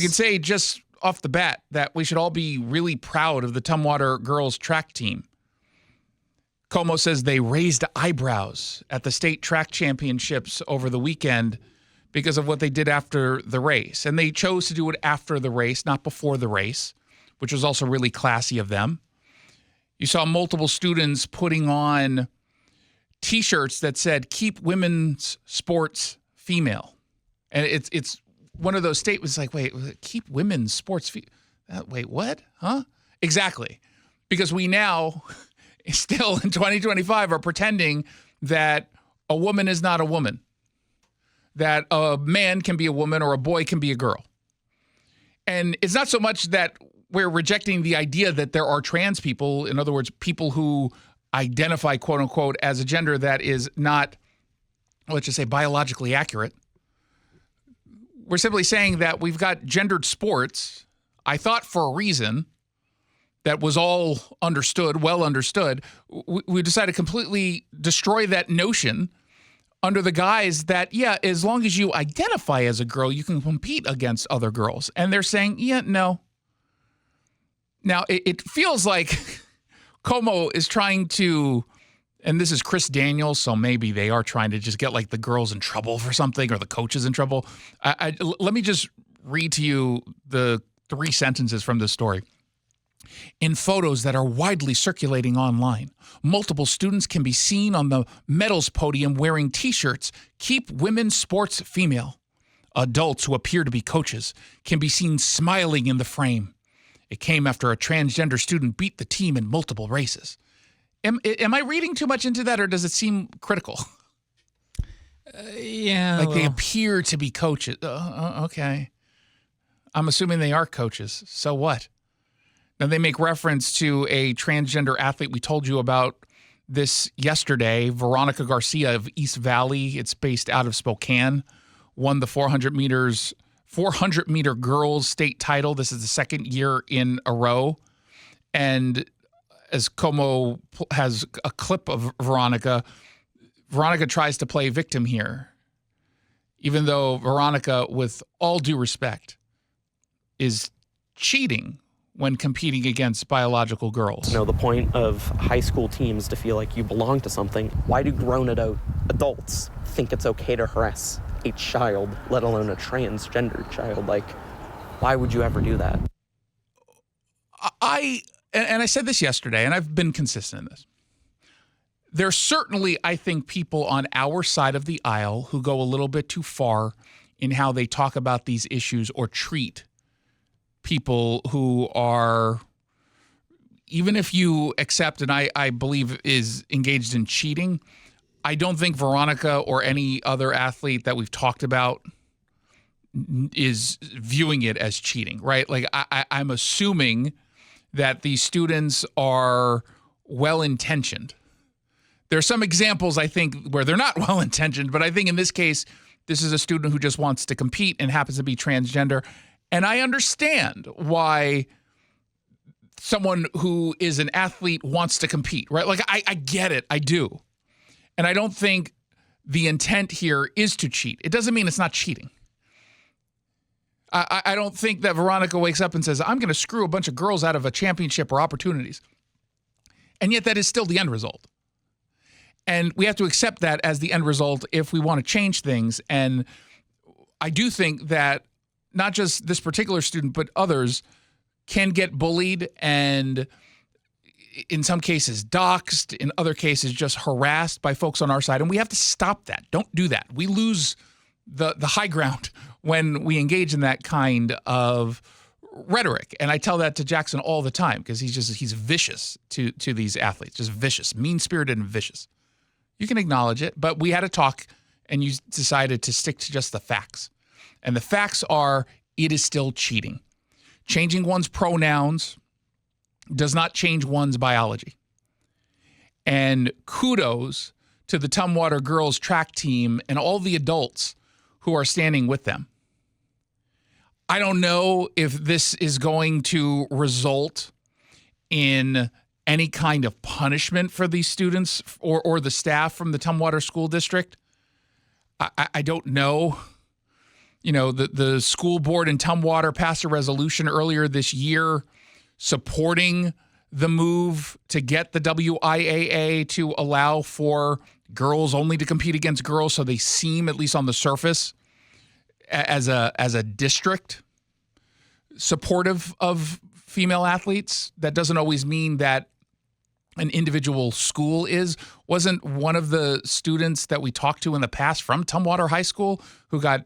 can say just off the bat that we should all be really proud of the Tumwater girls track team. Como says they raised eyebrows at the state track championships over the weekend because of what they did after the race. And they chose to do it after the race, not before the race, which was also really classy of them. You saw multiple students putting on T-shirts that said, "Keep women's sports female." And it's one of those statements like, wait, keep women's sports wait, what? Huh? Exactly. Because we now, still in 2025, are pretending that a woman is not a woman, that a man can be a woman or a boy can be a girl. And it's not so much that we're rejecting the idea that there are trans people, in other words, people who identify, quote unquote, as a gender that is not, let's just say, biologically accurate. We're simply saying that we've got gendered sports, I thought for a reason, that was all understood, well understood. We decided to completely destroy that notion under the guise that, yeah, as long as you identify as a girl, you can compete against other girls. And they're saying, yeah, no. Now, it feels like Como is trying to, and this is Chris Daniels, so maybe they are trying to just get like the girls in trouble for something or the coaches in trouble. Let me just read to you the 3 sentences from this story. In photos that are widely circulating online, multiple students can be seen on the medals podium wearing T-shirts, "Keep women's sports female." Adults who appear to be coaches can be seen smiling in the frame. It came after a transgender student beat the team in multiple races. Am I reading too much into that, or does it seem critical? Yeah. Like they appear to be coaches. Okay. I'm assuming they are coaches. So what? Now, they make reference to a transgender athlete. We told you about this yesterday, Veronica Garcia of East Valley. It's based out of Spokane. Won the 400-meter girls state title. This is the second year in a row. And as Como has a clip of Veronica tries to play victim here, even though Veronica, with all due respect, is cheating when competing against biological girls. The point of high school teams to feel like you belong to something. Why do grown-out adults think it's okay to harass a child, let alone a transgender child? Like, why would you ever do that? I said this yesterday, and I've been consistent in this. There's certainly, I think, people on our side of the aisle who go a little bit too far in how they talk about these issues or treat people who are, even if you accept, and I believe is engaged in cheating, I don't think Veronica or any other athlete that we've talked about is viewing it as cheating, right? Like I'm assuming that these students are well-intentioned. There are some examples, I think, where they're not well-intentioned, but I think in this case, this is a student who just wants to compete and happens to be transgender. And I understand why someone who is an athlete wants to compete, right? Like, I get it. I do. And I don't think the intent here is to cheat. It doesn't mean it's not cheating. I don't think that Veronica wakes up and says, I'm going to screw a bunch of girls out of a championship or opportunities. And yet that is still the end result. And we have to accept that as the end result if we want to change things. And I do think that not just this particular student, but others can get bullied and in some cases doxxed, in other cases just harassed by folks on our side. And we have to stop that. Don't do that. We lose the high ground when we engage in that kind of rhetoric. And I tell that to Jackson all the time because he's vicious to these athletes, just vicious, mean-spirited and vicious. You can acknowledge it, but we had a talk and you decided to stick to just the facts. And the facts are, it is still cheating. Changing one's pronouns does not change one's biology. And kudos to the Tumwater girls track team and all the adults who are standing with them. I don't know if this is going to result in any kind of punishment for these students or the staff from the Tumwater School District. I don't know. The school board in Tumwater passed a resolution earlier this year supporting the move to get the WIAA to allow for girls only to compete against girls, so they seem, at least on the surface, as a district supportive of female athletes. That doesn't always mean that an individual school is. Wasn't one of the students that we talked to in the past from Tumwater High School who got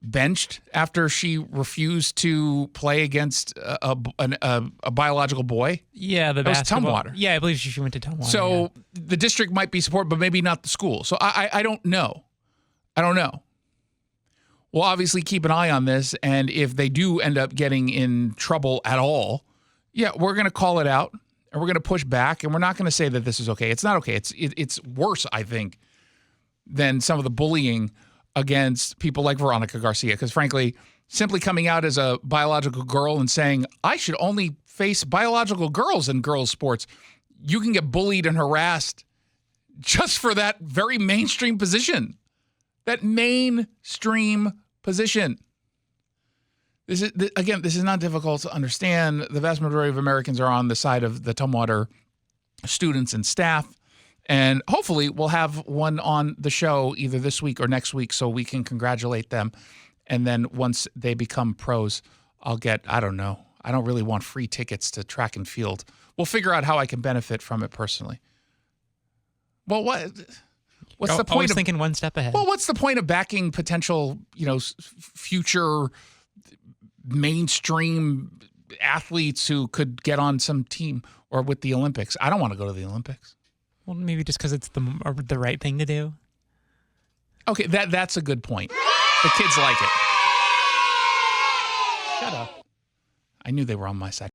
benched after she refused to play against a biological boy? Yeah, that was Tumwater. Yeah, I believe she went to Tumwater. So the district might be supported, but maybe not the school. So I don't know. I don't know. We'll obviously keep an eye on this, and if they do end up getting in trouble at all, we're going to call it out, and we're going to push back, and we're not going to say that this is okay. It's not okay. It's worse, I think, than some of the bullying against people like Veronica Garcia, because frankly, simply coming out as a biological girl and saying, I should only face biological girls in girls' sports, you can get bullied and harassed just for that very mainstream position. That mainstream position. This is not difficult to understand. The vast majority of Americans are on the side of the Tumwater students and staff. And hopefully we'll have one on the show either this week or next week so we can congratulate them. And then once they become pros, I'll get, I don't know, I don't really want free tickets to track and field. We'll figure out how I can benefit from it personally. Well, what's the point? Always thinking one step ahead. Well, what's the point of backing potential, future mainstream athletes who could get on some team or with the Olympics? I don't want to go to the Olympics. Well, maybe just because it's the right thing to do. Okay, that's a good point. The kids like it. Shut up. I knew they were on my side.